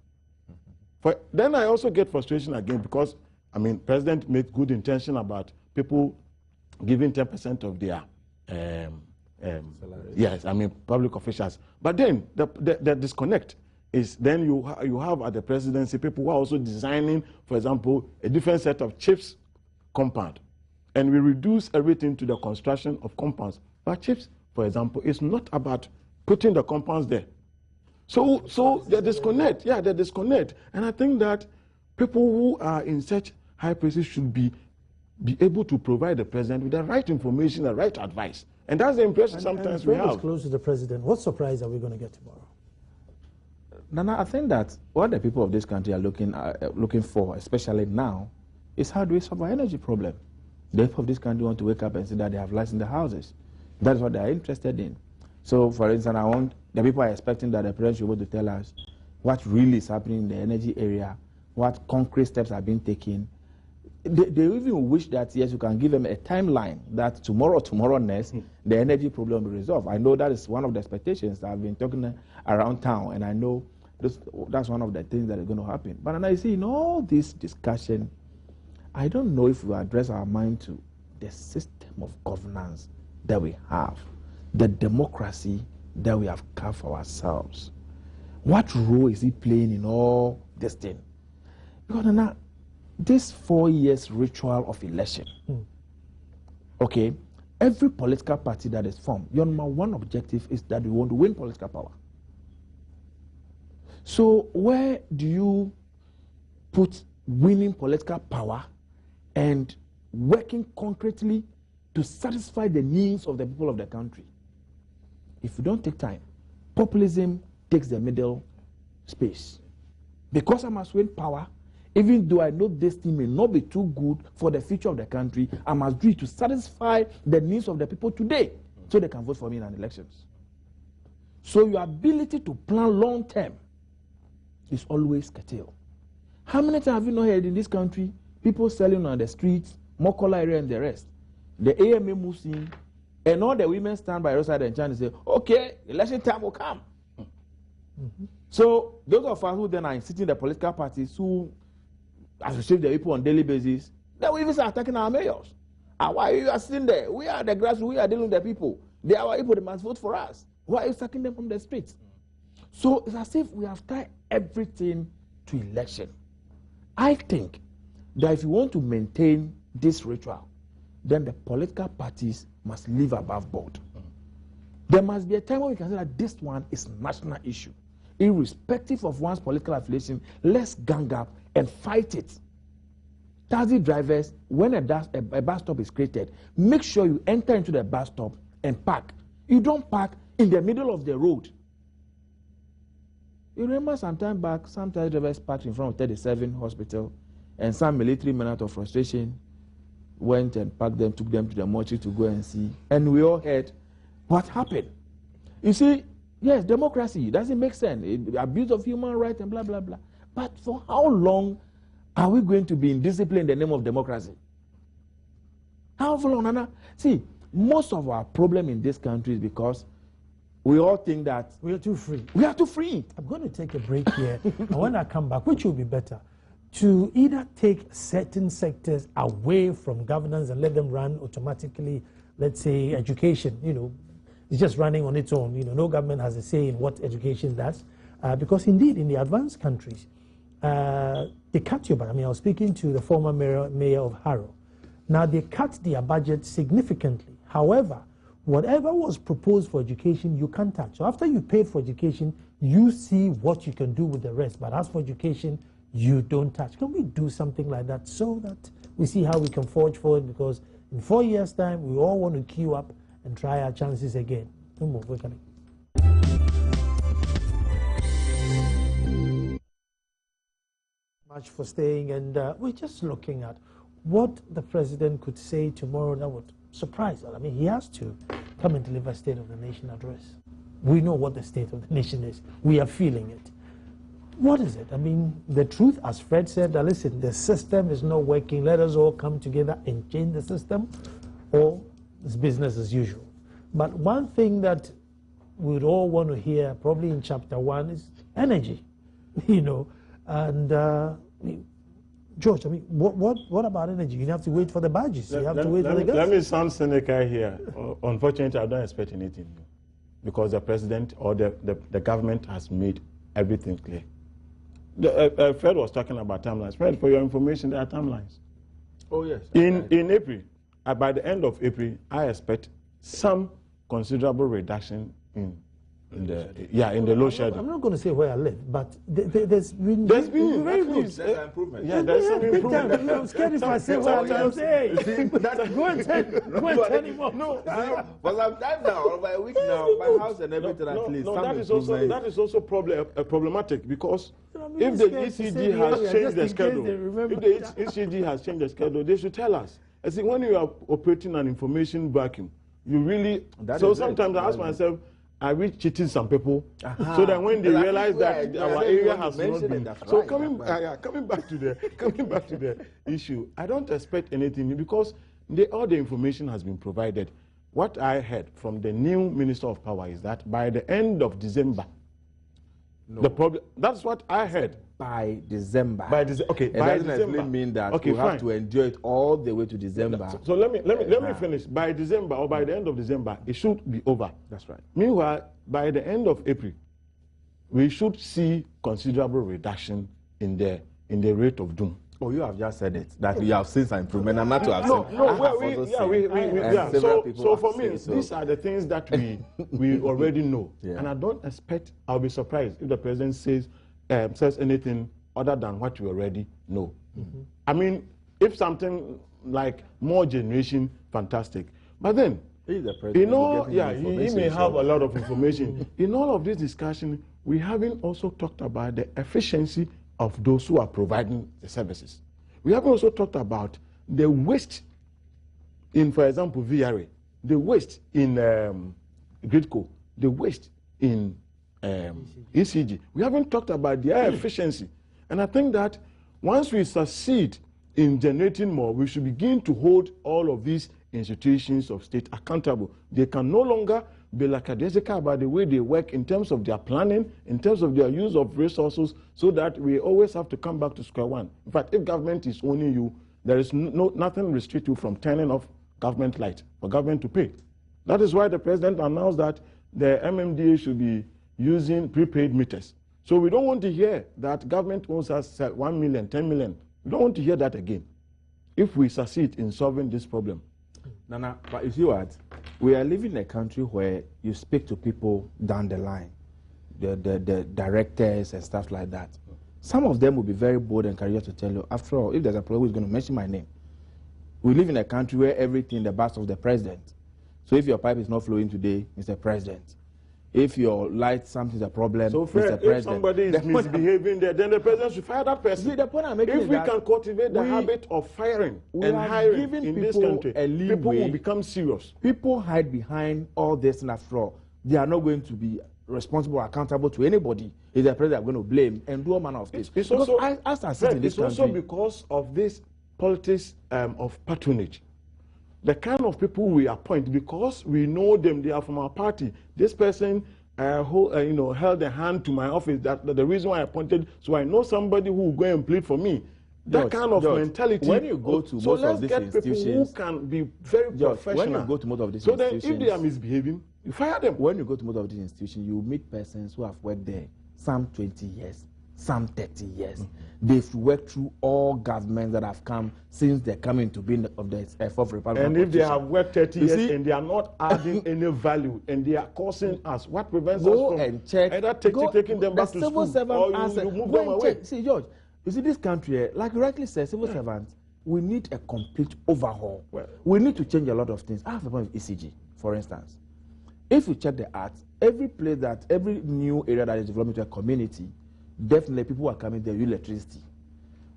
Then I also get frustration again because, President made good intention about people giving 10% of their yes, public officials. But then the disconnect is then you have at the presidency people who are also designing, for example, a different set of chiefs compound. And we reduce everything to the construction of compounds. But chiefs, for example, it's not about putting the compounds there. So they disconnect. Yeah, they disconnect. And I think that people who are in such high places should be able to provide the president with the right information, the right advice. And that's the impression sometimes we have. Close to the president, what surprise are we going to get tomorrow? Nana, I think that what the people of this country are looking for, especially now, is how do we solve our energy problem? The people of this country want to wake up and see that they have lights in the houses. That's what they are interested in. So, for instance, the people are expecting that the president should be able to tell us what really is happening in the energy area, what concrete steps are being taken. They even wish that, yes, you can give them a timeline that tomorrow next, the energy problem will be resolved. I know that is one of the expectations that I've been talking around town, and I know that's one of the things that are going to happen. But I see in all this discussion, I don't know if we address our mind to the system of governance that we have, the democracy that we have carved for ourselves. What role is it playing in all this thing? Because now, this 4 years ritual of election, okay, every political party that is formed, your number one objective is that we want to win political power. So where do you put winning political power and working concretely to satisfy the needs of the people of the country? If you don't take time, populism takes the middle space. Because I must win power, even though I know this thing may not be too good for the future of the country, I must do it to satisfy the needs of the people today so they can vote for me in an elections. So your ability to plan long term is always curtailed. How many times have you not heard in this country people selling on the streets, Mokola area and the rest? The AMA moves in, and all the women stand by the roadside and chant and say, okay, election time will come. So those of us who then are sitting in the political parties who associate the people on daily basis, they will even start attacking our mayors. And why you are sitting there? We are the grassroots, we are dealing with the people. They are our people, they must vote for us. Why are you sacking them from the streets? So it's as if we have tied everything to election. I think that if you want to maintain this ritual, then the political parties must live above board. There must be a time when we can say that this one is a national issue. Irrespective of one's political affiliation, let's gang up and fight it. Taxi drivers, when a bus stop is created, make sure you enter into the bus stop and park. You don't park in the middle of the road. You remember some time back, some taxi drivers parked in front of 37 hospital, and some military men out of frustration went and packed them, took them to the mortuary to go and see. And we all heard what happened. You see, yes, democracy doesn't make sense. Abuse of human rights and blah, blah, blah. But for how long are we going to be in discipline in the name of democracy? How long, Nana? See, most of our problem in this country is because we all think that we are too free. We are too free. I'm going to take a break here. And when I come back, which will be better? To either take certain sectors away from governance and let them run automatically, let's say education, it's just running on its own. No government has a say in what education does. Because indeed, in the advanced countries, they cut your budget. I was speaking to the former mayor of Harrow. Now, they cut their budget significantly. However, whatever was proposed for education, you can't touch. So after you paid for education, you see what you can do with the rest. But as for education, you don't touch. Can we do something like that so that we see how we can forge forward? Because in 4 years' time, we all want to queue up and try our chances again. Don't move, we're coming. Much for staying, and we're just looking at what the president could say tomorrow that would surprise us. He has to come and deliver a State of the Nation address. We know what the state of the nation is. We are feeling it. What is it? The truth, as Fred said, that listen, the system is not working. Let us all come together and change the system, or it's business as usual. But one thing that we'd all want to hear, probably in chapter 1, is energy. And George, what about energy? You have to wait for the badges. You have to wait for the gas. Let me sound cynical here. Unfortunately, I don't expect anything new, because the president or the government has made everything clear. Fred was talking about timelines. Fred, for your information, there are timelines. Oh, yes. In April, by the end of April, I expect some considerable reduction in the load shedding. I'm not going to say where I live, but there's been very good improvement. Yeah, there's some improvement. I'm scared if I say where I live. Go and tell him more. No, for some time now, or by a week now, my house and everything at least. No, that is also problematic, because if the ECG has changed the schedule, they should tell us. I think when you are operating an information vacuum, you really. So sometimes I ask myself, are we cheating some people so that when they realize that our area has not been? So coming back to the issue, I don't expect anything, because all the information has been provided. What I heard from the new Minister of Power is that by the end of December, that's what I heard. By December. Okay. It doesn't necessarily mean that we have to endure it all the way to December. So let me finish. By December, or by the end of December, it should be over. That's right. Meanwhile, by the end of April, we should see considerable reduction in the rate of doom. Oh, you have just said it, that you have seen some improvement. I'm not to have So for me, these are the things that we already know. Yeah. And I don't expect, I'll be surprised if the president says anything other than what we already know. Mm-hmm. If something like more generation, fantastic. But then, he may have a lot of information. In all of this discussion, we haven't also talked about the efficiency of those who are providing the services. We haven't also talked about the waste in, for example, VRA, the waste in Gridco, the waste in ECG. We haven't talked about their efficiency. And I think that once we succeed in generating more, we should begin to hold all of these institutions of state accountable. They can no longer be lackadaisical about the way they work in terms of their planning, in terms of their use of resources, so that we always have to come back to square one. In fact, if government is owning you, there is nothing restrict you from turning off government light for government to pay. That is why the president announced that the MMDA should be using prepaid meters. So we don't want to hear that government owns us 1 million, 10 million. We don't want to hear that again if we succeed in solving this problem. Nana, but you see what? We are living in a country where you speak to people down the line, the directors and stuff like that. Some of them will be very bold and courageous to tell you, after all, if there's a problem, who's going to mention my name? We live in a country where everything in the backs of the president. So if your pipe is not flowing today, Mr. President. If your light, something's a problem, so Mr. President. If somebody is misbehaving there, then the president should fire that person. See, the point I'm making if we can cultivate the habit of firing and hiring in this country, people will become serious. People hide behind all this, and after all, they are not going to be responsible or accountable to anybody. Is the president going to blame and do all manner of things? It's also because of this politics of patronage. The kind of people we appoint, because we know them, they are from our party. This person who held a hand to my office, that the reason why I appointed, so I know somebody who will go and plead for me. That kind of mentality. When you go to most of these institutions, people who can be very professional. When you go to most of these institutions, then if they are misbehaving, you fire them. When you go to most of these institutions, you meet persons who have worked there, some 20 years, some 30 years. They've worked through all governments that have come since the coming to being of the Fourth Republic. And if they have worked 30 years and they are not adding any value and they are causing us, what prevents us from and check, either taking them back to school or you move them away? See, George, you see this country, like you rightly said, civil servants, we need a complete overhaul. Well, we need to change a lot of things. I have a point with ECG, for instance. If you check the arts, every new area that is developing to a community, definitely people are coming there with electricity.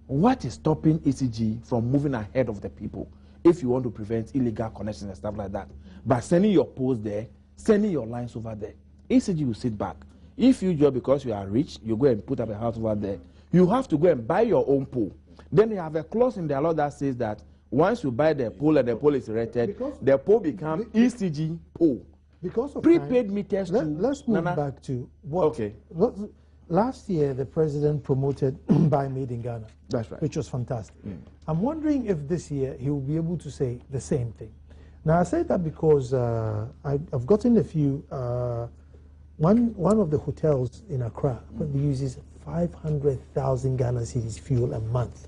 What is stopping ECG from moving ahead of the people if you want to prevent illegal connections and stuff like that? By sending your poles there, sending your lines over there, ECG will sit back. If you just because you are rich, you go and put up a house over there, you have to go and buy your own pole. Then you have a clause in the law that says that once you buy the pole and the pole is erected, the pole becomes ECG pole. Because of prepaid meters. Let's move back to what. Okay. Last year, the president promoted Buy Made in Ghana. That's right. Which was fantastic. I'm wondering if this year he will be able to say the same thing. Now, I say that because I've gotten a few. One of the hotels in Accra uses 500,000 Ghana cedis fuel a month.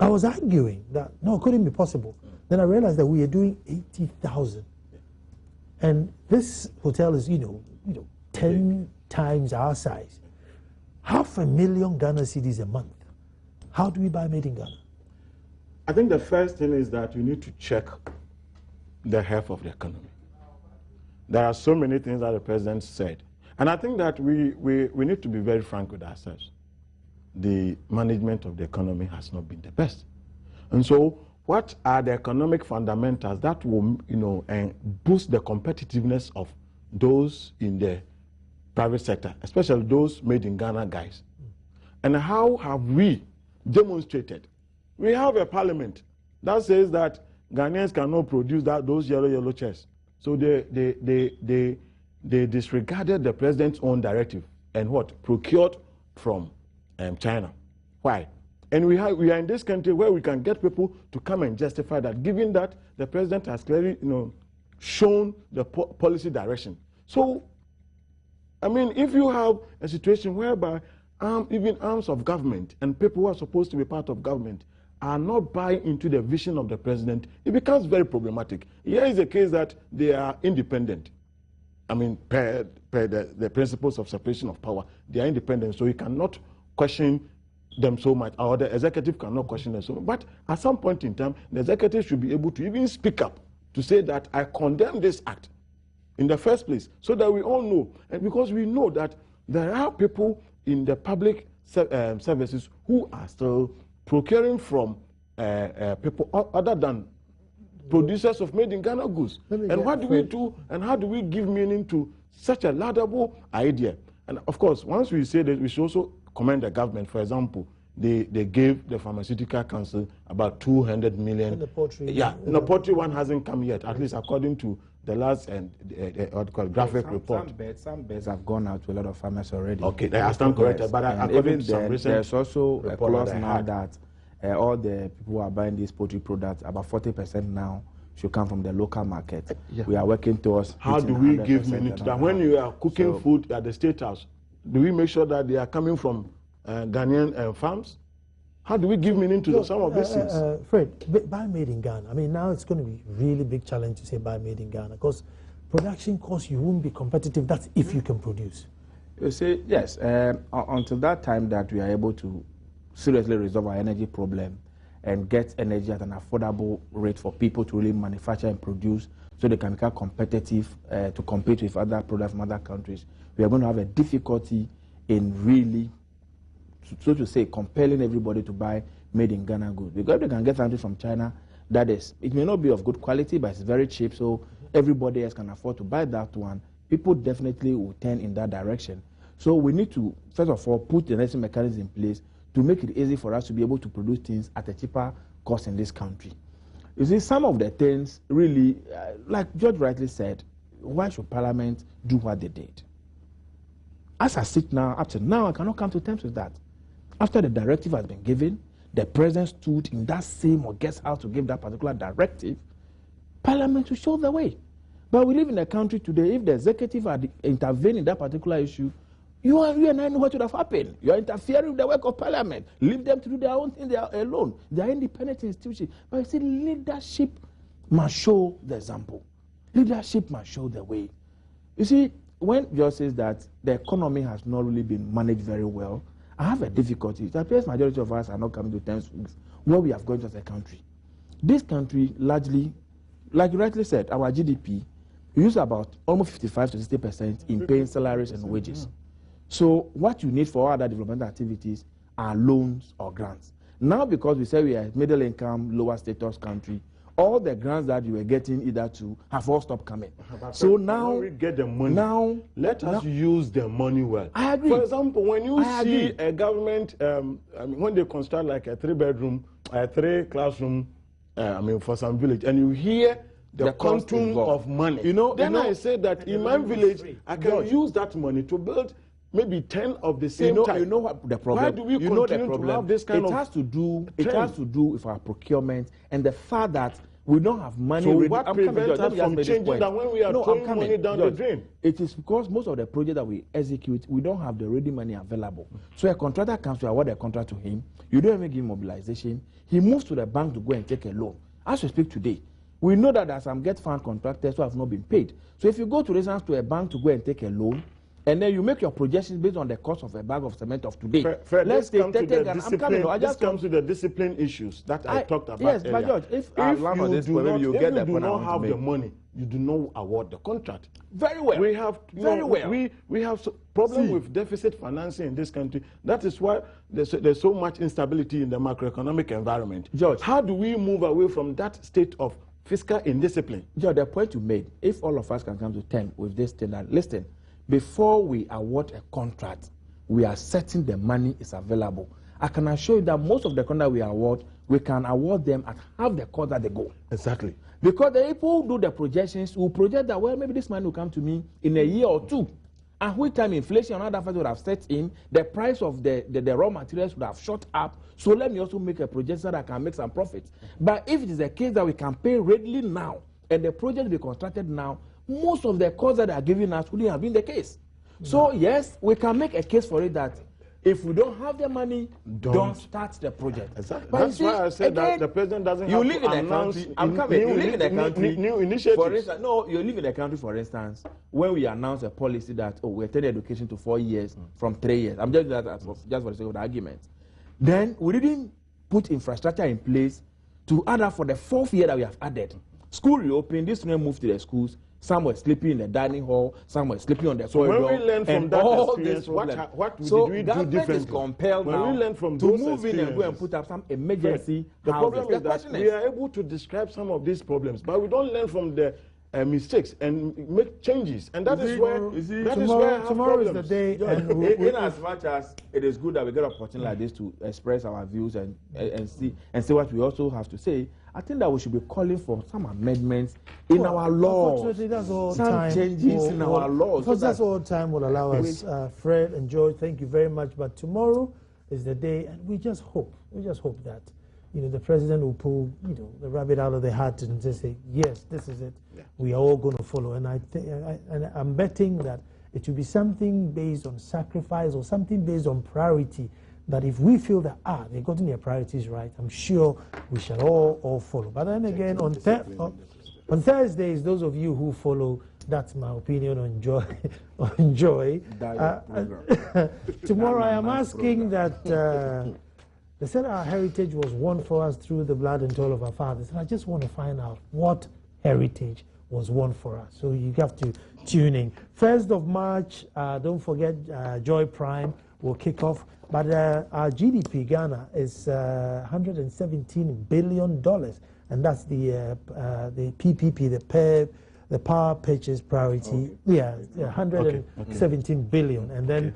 I was arguing that, no, it couldn't be possible. Then I realized that we are doing 80,000. And this hotel is, 10 times our size. 500,000 Ghana cedis a month. How do we buy Made in Ghana? I think the first thing is that you need to check the health of the economy. There are so many things that the president said. And I think that we need to be very frank with ourselves. The management of the economy has not been the best. And so what are the economic fundamentals that will boost the competitiveness of those in the private sector, especially those Made in Ghana guys? And how have we demonstrated? We have a parliament that says that Ghanaians cannot produce those yellow chairs. So they disregarded the president's own directive and procured from China. Why? And we are in this country where we can get people to come and justify that, given that the president has clearly shown the policy direction. So, I mean, if you have a situation whereby even arms of government and people who are supposed to be part of government are not buying into the vision of the president, it becomes very problematic. Here is a case that they are independent. I mean, per the principles of separation of power, they are independent, so you cannot question them so much, or the executive cannot question them so much. But at some point in time, the executive should be able to even speak up to say that I condemn this act in the first place, so that we all know. And because we know that there are people in the public services who are still procuring from people other than producers of Made in Ghana goods. And what do we do, and how do we give meaning to such a laudable idea? And of course, once we say that, we should also commend the government. For example, they gave the Pharmaceutical Council about 200 million. And the poultry. Yeah, the poultry one hasn't come yet, at least according to last what called graphic report. Some beds have gone out to a lot of farmers already. Okay, I stand corrected, but according to some recent there's also a clause now that all the people who are buying these poultry products, about 40% now should come from the local market. Yeah. We are working towards. How do we give money to that? When you are cooking food at the State House, do we make sure that they are coming from Ghanaian farms? How do we give meaning to some of these things? Fred, buy made in Ghana. I mean, now it's going to be really big challenge to say buy made in Ghana because production costs, you won't be competitive. That's if you can produce. You see, yes, until that time that we are able to seriously resolve our energy problem and get energy at an affordable rate for people to really manufacture and produce so they can become competitive to compete with other products from other countries, we are going to have a difficulty in really, so to say, compelling everybody to buy made in Ghana goods. Because if they can get something from China, that is, it may not be of good quality, but it's very cheap, so everybody else can afford to buy that one. People definitely will turn in that direction. So we need to, first of all, put the necessary mechanisms in place to make it easy for us to be able to produce things at a cheaper cost in this country. You see, some of the things really, like George rightly said, why should Parliament do what they did? As I sit now, up to now, I cannot come to terms with that. After the directive has been given, the president stood in that same or guest house to give that particular directive, Parliament will show the way. But we live in a country today, if the executive had intervened in that particular issue, you and I know what would have happened. You are interfering with the work of Parliament. Leave them to do their own thing, they are alone. They are independent institutions. But you see, leadership must show the example. Leadership must show the way. You see, when George says that the economy has not really been managed very well, I have a difficulty. It appears majority of us are not coming to terms with where we have gone as a country. This country largely, like you rightly said, our GDP, we use about almost 55 to 60% in paying salaries and wages. So what you need for other developmental activities are loans or grants. Now, because we say we are a middle income, lower status country, all the grants that you were getting either to have all stopped coming. So now we get the money. Let us use the money well. I agree. For example, when you see a government, when they construct like a 3-bedroom, a 3-classroom, for some village, and you hear the quantum of money, then I say that in my village, I can use that money to build maybe 10 of the same type. You know what the problem? Why do we continue to have this kind of has to do with our procurement and the fact that we don't have money. So what prevents us from changing that when we are throwing money down the drain? It is because most of the projects that we execute, we don't have the ready money available. So a contractor comes to award a contract to him. You don't even give him mobilization. He moves to the bank to go and take a loan. As we speak today, we know that there are some get found contractors who have not been paid. So if you go to instance to a bank to go and take a loan, and then you make your projections based on the cost of a bag of cement of today. Let's take this comes to the discipline issues that I talked about. Yes, but George, if you do not have the money, you do not award the contract. Very well. We have we have problem with deficit financing in this country. That is why there's so much instability in the macroeconomic environment. George, how do we move away from that state of fiscal indiscipline? George, the point you made, if all of us can come to terms with this thing, that listen, before we award a contract, we are certain the money is available. I can assure you that most of the contracts we award, we can award them at half the cost that they go. Exactly. Because the people who do the projections will project that, well, maybe this money will come to me in a year or two. And which time inflation and other factors would have set in, the price of the raw materials would have shot up. So let me also make a projection so that I can make some profits. But if it is a case that we can pay readily now, and the project will be constructed now, most of the costs that they are giving us wouldn't have been the case. So yes, we can make a case for it that if we don't have the money, don't start the project. Exactly. But that's why I said that the president doesn't have to announce you live in a country, new initiatives. For instance, no, you live in a country, for instance, when we announce a policy that, we're turning education to 4 years from 3 years. I'm just doing that just for the sake of the argument. Then we didn't put infrastructure in place to add up for the 4th year that we have added. School reopened, this student moved to the schools. Some were sleeping in the dining hall, some were sleeping on the corridor. When we learn from that experience, what did we do differently? Is compelled when we learn from to move in and go and put up some emergency The problem is that we are able to describe some of these problems, but we don't learn from the mistakes and make changes, and that is where I have tomorrow problems. is the day. In as much as it is good that we get an opportunity like this to express our views and see what we also have to say, I think that we should be calling for some amendments in our laws. Unfortunately, that's all some time. changes in our laws. Because that's all time will allow us. Fred and George, thank you very much. But tomorrow is the day, and we just hope that the president will pull the rabbit out of the hat and just say, yes, this is it. Yeah. We are all going to follow. And I'm betting that it will be something based on sacrifice or something based on priority. That if we feel that they've gotten their priorities right, I'm sure we shall all follow. But then again, on Thursdays, those of you who follow, that's my opinion on Joy. Tomorrow, I am asking that. They said our heritage was won for us through the blood and toil of our fathers. And I just want to find out what heritage was won for us. So you have to tune in. 1st of March, don't forget, Joy Prime will kick off. But our GDP, Ghana, is $117 billion. And that's the PPP, the power purchase priority. Okay. Yeah, 117 billion. And then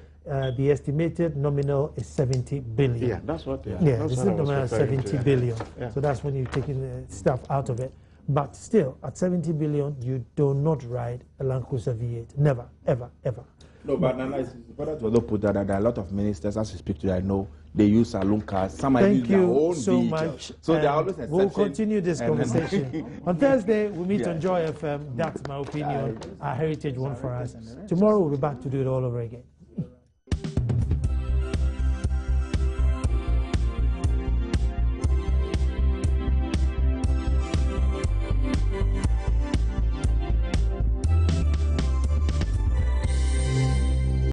the estimated nominal is 70 billion. Yeah, that's what. Yeah, this is nominal 70 billion. Yeah. So that's when you're taking the stuff out of it. But still, at 70 billion, you do not ride a Land Cruiser V8. Never, ever, ever. No, but Nana, it's important to also put that there are a lot of ministers, as we speak to, I know, they use saloon cars. Some use their own so vehicles. much. So they're always exception. We'll continue this conversation. On Thursday, we meet on Joy FM. That's my opinion. Our heritage won for us. Tomorrow, we'll be back to do it all over again.